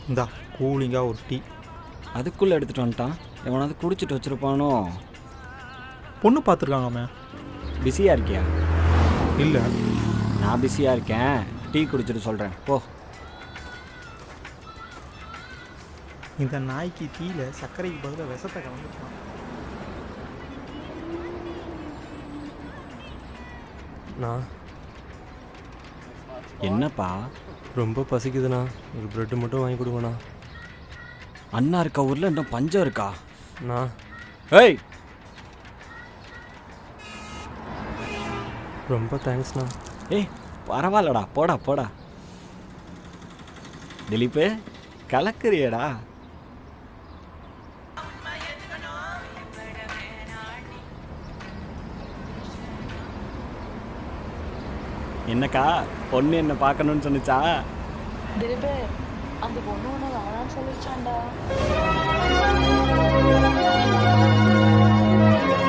இந்தா கூலிங்காக ஒரு டீ. அதுக்குள்ளே எடுத்துகிட்டு வந்துட்டான். எவனாவது குடிச்சிட்டு வச்சுருப்பானோ. பொண்ணு பார்த்துருக்காங்கம்மே. பிஸியாக இருக்கியா? இல்லை, நான் பிஸியாக இருக்கேன். டீ குடிச்சிட்டு சொல்கிறேன் போ. இந்த நாய்க்கு டீயில் சர்க்கரைக்கு பதிலாக விஷத்தை கலந்துருக்கான். நான் என்னப்பா? ரொம்ப பசிக்குதுண்ணா, ஒரு ப்ரெட்டு மட்டும் வாங்கி கொடுங்கண்ணா. அண்ணா இருக்க ஊரில் இன்னும் பஞ்சம் இருக்கா? நான் ஏய், ரொம்ப தேங்க்ஸ்ண்ணா. ஏய் பரவாயில்லடா, போடா போடா. திலீப்பு கலக்குறியடா. என்னக்கா பொண்ணு என்ன பார்க்கணும்னு சொன்னிச்சா? திலீபே, அந்த பொண்ணு ஒன்று வேணான்னு சொல்லிச்சாண்டா.